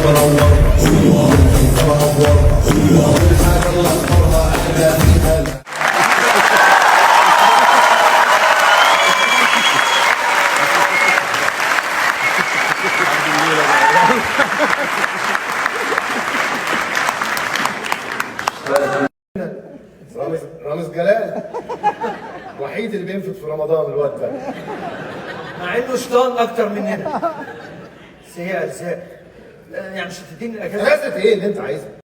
بنور كل حاجة الله اختارها احنا فيها. رامز جلال الوحيد اللي بينفق في رمضان الواد ده، مع انه شيطان اكتر مننا. بس هي ارزاق. يعني مش هتديني الاجازه؟ اجازة ايه اللي انت عايزها؟